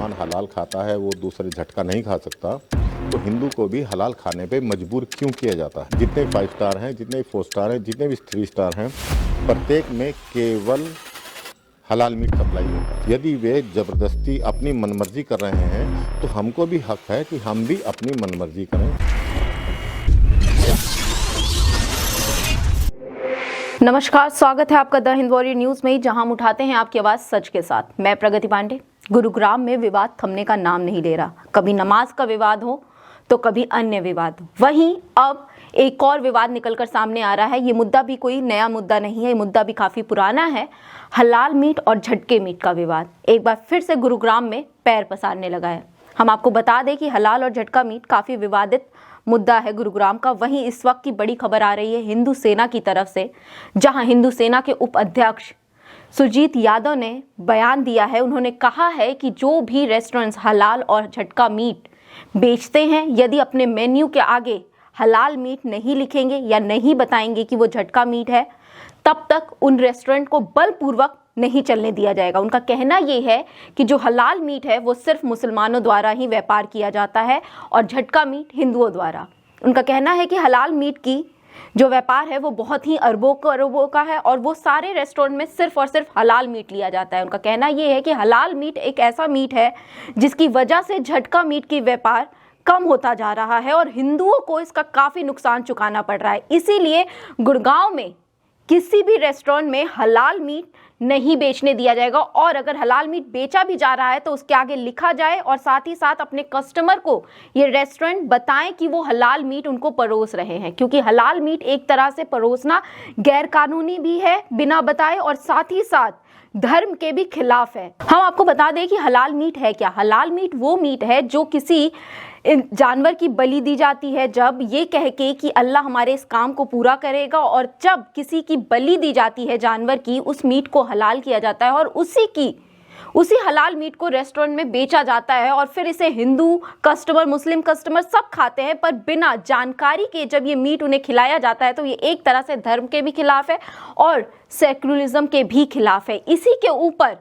मुसलमान हलाल खाता है वो दूसरे झटका नहीं खा सकता, तो हिंदू को भी हलाल खाने पे मजबूर क्यों किया जाता है? जितने 5 स्टार हैं, जितने 4 स्टार हैं, जितने भी 3 स्टार हैं, प्रत्येक में केवल हलाल मीट सप्लाई होता है। यदि वे ज़बरदस्ती अपनी मनमर्जी कर रहे हैं तो हमको भी हक है कि हम भी अपनी मनमर्जी करें। नमस्कार, स्वागत है आपका द हिंद वॉरियर न्यूज में, जहां हम उठाते हैं आपकी आवाज सच के साथ। मैं प्रगति पांडे। गुरुग्राम में विवाद थमने का नाम नहीं ले रहा। कभी नमाज का विवाद हो तो कभी अन्य विवाद हो। वहीं अब एक और विवाद निकलकर सामने आ रहा है। ये मुद्दा भी कोई नया मुद्दा नहीं है, ये मुद्दा भी काफी पुराना है। हलाल मीट और झटके मीट का विवाद एक बार फिर से गुरुग्राम में पैर पसारने लगा है। हम आपको बता दें कि हलाल और झटका मीट काफी विवादित मुद्दा है गुरुग्राम का। वहीं इस वक्त की बड़ी खबर आ रही है हिंदू सेना की तरफ से, जहां हिंदू सेना के उपाध्यक्ष सुरजीत यादव ने बयान दिया है। उन्होंने कहा है कि जो भी रेस्टोरेंट्स हलाल और झटका मीट बेचते हैं, यदि अपने मेन्यू के आगे हलाल मीट नहीं लिखेंगे या नहीं बताएंगे कि वो झटका मीट है, तब तक उन रेस्टोरेंट को बलपूर्वक नहीं चलने दिया जाएगा। उनका कहना ये है कि जो हलाल मीट है वो सिर्फ मुसलमानों द्वारा ही व्यापार किया जाता है और झटका मीट हिंदुओं द्वारा। उनका कहना है कि हलाल मीट की जो व्यापार है वो बहुत ही अरबों करोड़ों का है और वो सारे रेस्टोरेंट में सिर्फ और सिर्फ हलाल मीट लिया जाता है। उनका कहना ये है कि हलाल मीट एक ऐसा मीट है जिसकी वजह से झटका मीट की व्यापार कम होता जा रहा है और हिंदुओं को इसका काफ़ी नुकसान चुकाना पड़ रहा है। इसीलिए गुड़गांव में किसी भी रेस्टोरेंट में हलाल मीट नहीं बेचने दिया जाएगा और अगर हलाल मीट बेचा भी जा रहा है तो उसके आगे लिखा जाए और साथ ही साथ अपने कस्टमर को ये रेस्टोरेंट बताएं कि वो हलाल मीट उनको परोस रहे हैं, क्योंकि हलाल मीट एक तरह से परोसना गैर कानूनी भी है बिना बताए और साथ ही साथ धर्म के भी खिलाफ है। हम आपको बता दें कि हलाल मीट है क्या। हलाल मीट वो मीट है जो किसी जानवर की बलि दी जाती है, जब ये कह के कि अल्लाह हमारे इस काम को पूरा करेगा, और जब किसी की बलि दी जाती है जानवर की, उस मीट को हलाल किया जाता है और उसी हलाल मीट को रेस्टोरेंट में बेचा जाता है और फिर इसे हिंदू कस्टमर, मुस्लिम कस्टमर सब खाते हैं, पर बिना जानकारी के जब ये मीट उन्हें खिलाया जाता है तो ये एक तरह से धर्म के भी खिलाफ है और सेक्युलरिज्म के भी खिलाफ है। इसी के ऊपर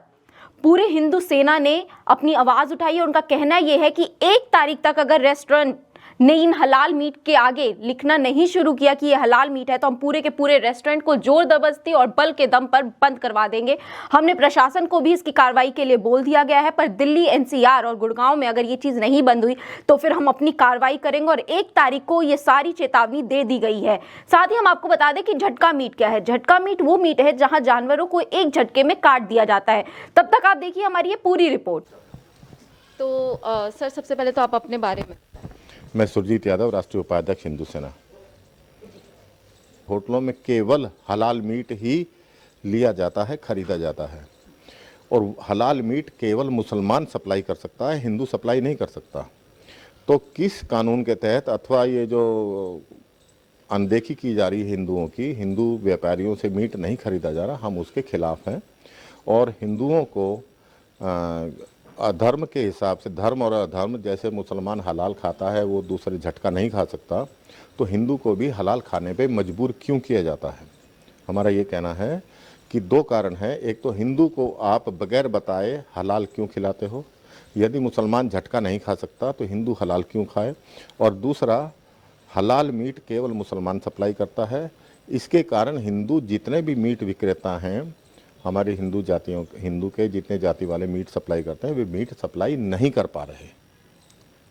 पूरे हिंदू सेना ने अपनी आवाज़ उठाई और उनका कहना यह है कि 1 तारीख तक अगर रेस्टोरेंट ने इन हलाल मीट के आगे लिखना नहीं शुरू किया कि ये हलाल मीट है तो हम पूरे के पूरे रेस्टोरेंट को जोर जबरदस्ती और बल के दम पर बंद करवा देंगे। हमने प्रशासन को भी इसकी कार्रवाई के लिए बोल दिया गया है, पर दिल्ली, एनसीआर और गुड़गांव में अगर ये चीज़ नहीं बंद हुई तो फिर हम अपनी कार्रवाई करेंगे और 1 तारीख को ये सारी चेतावनी दे दी गई है। साथ ही हम आपको बता दें कि झटका मीट क्या है। झटका मीट वो मीट है जहाँ जानवरों को एक झटके में काट दिया जाता है। तब तक आप देखिए हमारी ये पूरी रिपोर्ट। तो सर, सबसे पहले तो आप अपने बारे में। मैं सुरजीत यादव, राष्ट्रीय उपाध्यक्ष हिंदू सेना। होटलों में केवल हलाल मीट ही लिया जाता है, खरीदा जाता है, और हलाल मीट केवल मुसलमान सप्लाई कर सकता है, हिंदू सप्लाई नहीं कर सकता। तो किस कानून के तहत अथवा ये जो अनदेखी की जा रही है हिंदुओं की, हिंदू व्यापारियों से मीट नहीं खरीदा जा रहा, हम उसके खिलाफ हैं और हिंदुओं को अधर्म के हिसाब से, धर्म और अधर्म, जैसे मुसलमान हलाल खाता है वो दूसरे झटका नहीं खा सकता, तो हिंदू को भी हलाल खाने पे मजबूर क्यों किया जाता है? हमारा ये कहना है कि 2 कारण हैं। एक तो हिंदू को आप बगैर बताए हलाल क्यों खिलाते हो? यदि मुसलमान झटका नहीं खा सकता तो हिंदू हलाल क्यों खाए? और दूसरा, हलाल मीट केवल मुसलमान सप्लाई करता है। इसके कारण हिंदू जितने भी मीट विक्रेता हैं, हमारे हिंदू के जितने जाति वाले मीट सप्लाई करते हैं, वे मीट सप्लाई नहीं कर पा रहे।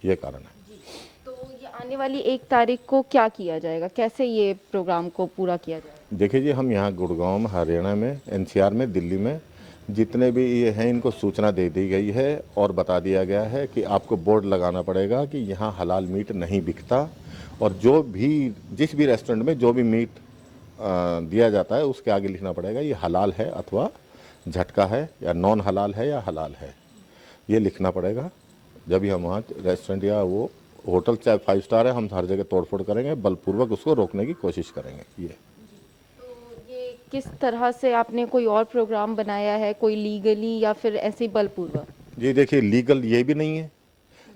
ये कारण है। तो ये आने वाली 1 तारीख को क्या किया जाएगा, कैसे ये प्रोग्राम को पूरा किया जाएगा? देखिए जी, हम यहाँ गुड़गांव में, हरियाणा में, एनसीआर में, दिल्ली में जितने भी ये हैं इनको सूचना दे दी गई है और बता दिया गया है कि आपको बोर्ड लगाना पड़ेगा कि यहाँ हलाल मीट नहीं बिकता, और जिस भी रेस्टोरेंट में जो भी मीट दिया जाता है उसके आगे लिखना पड़ेगा ये हलाल है अथवा झटका है, या नॉन हलाल है या हलाल है, ये लिखना पड़ेगा। जब भी हम वहाँ रेस्टोरेंट या वो होटल, चाहे 5 स्टार है, हम हर जगह तोड़फोड़ करेंगे, बलपूर्वक उसको रोकने की कोशिश करेंगे। तो ये किस तरह से आपने कोई और प्रोग्राम बनाया है, कोई लीगली या फिर ऐसे बलपूर्वक? जी देखिए, लीगल ये भी नहीं है।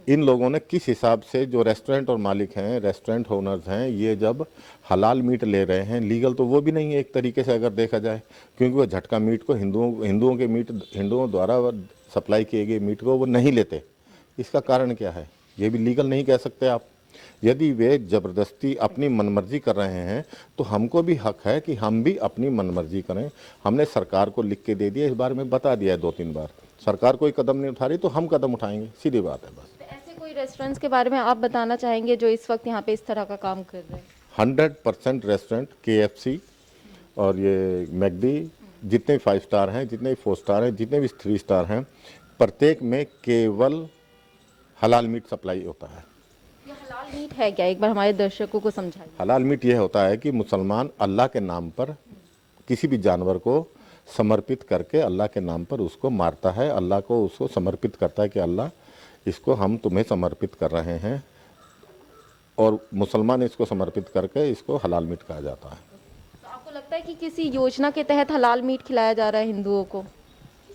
इन लोगों ने किस हिसाब से, जो रेस्टोरेंट और मालिक हैं, रेस्टोरेंट ओनर्स हैं, ये जब हलाल मीट ले रहे हैं, लीगल तो वो भी नहीं है एक तरीके से अगर देखा जाए, क्योंकि वो झटका मीट को हिंदुओं द्वारा सप्लाई किए गए मीट को वो नहीं लेते। इसका कारण क्या है? ये भी लीगल नहीं कह सकते आप। यदि वे ज़बरदस्ती अपनी मनमर्जी कर रहे हैं तो हमको भी हक है कि हम भी अपनी मनमर्जी करें। हमने सरकार को लिख के दे दिया, इस बारे में बता दिया है 2-3 बार। सरकार कोई कदम नहीं उठा रही तो हम कदम उठाएंगे, सीधी बात है बस। तो ऐसे कोई रेस्टोरेंट्स के बारे में आप बताना चाहेंगे जो इस वक्त यहाँ पे इस तरह का काम कर रहे हैं? 100% रेस्टोरेंट, KFC और ये मैकडी, जितने 5 स्टार हैं, जितने 4 स्टार हैं, जितने भी 3 स्टार हैं, प्रत्येक में केवल हलाल मीट सप्लाई होता है। ये हलाल मीट है क्या? एक बार हमारे दर्शकों को समझाइए। हलाल मीट यह होता है कि मुसलमान अल्लाह के नाम पर किसी भी जानवर को समर्पित करके अल्लाह के नाम पर उसको मारता है, अल्लाह को उसको समर्पित करता है कि अल्लाह इसको हम तुम्हें समर्पित कर रहे हैं, और मुसलमान इसको समर्पित करके इसको हलाल मीट कहा जाता है। तो आपको लगता है कि किसी योजना के तहत हलाल मीट खिलाया जा रहा है हिंदुओं को?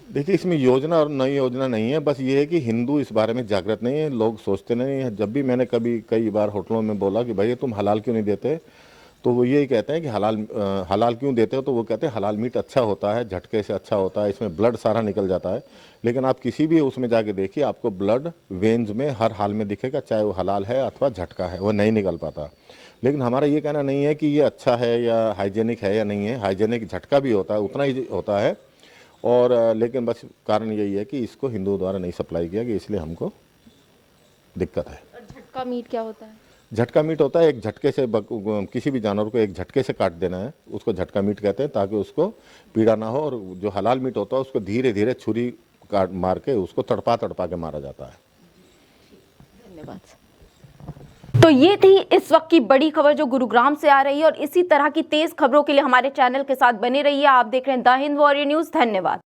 देखिए, इसमें योजना और नई योजना नहीं है, बस ये है कि हिंदू इस बारे में जागृत नहीं है, लोग सोचते नहीं हैं। जब भी मैंने कई बार होटलों में बोला कि भाई तुम हलाल क्यों नहीं देते, तो वो यही कहते हैं कि हलाल क्यों देते हो, तो वो कहते हैं हलाल मीट अच्छा होता है, झटके से अच्छा होता है, इसमें ब्लड सारा निकल जाता है। लेकिन आप किसी भी उसमें जाके देखिए, आपको ब्लड वेन्स में हर हाल में दिखेगा, चाहे वो हलाल है अथवा झटका है, वो नहीं निकल पाता। लेकिन हमारा ये कहना नहीं है कि ये अच्छा है या हाइजेनिक है या नहीं है। हाइजेनिक झटका भी होता है, उतना ही होता है, और लेकिन बस कारण यही है कि इसको हिंदुओं द्वारा नहीं सप्लाई किया गया, इसलिए हमको दिक्कत है। और झटका मीट क्या होता है? झटका मीट होता है एक झटके से किसी भी जानवर को एक झटके से काट देना है, उसको झटका मीट कहते हैं, ताकि उसको पीड़ा ना हो। और जो हलाल मीट होता है उसको धीरे धीरे छुरी काट मार के उसको तड़पा के मारा जाता है। धन्यवाद। तो ये थी इस वक्त की बड़ी खबर जो गुरुग्राम से आ रही है, और इसी तरह की तेज खबरों के लिए हमारे चैनल के साथ बने रहिए। आप देख रहे हैं द हिंद वॉरियर न्यूज़। धन्यवाद।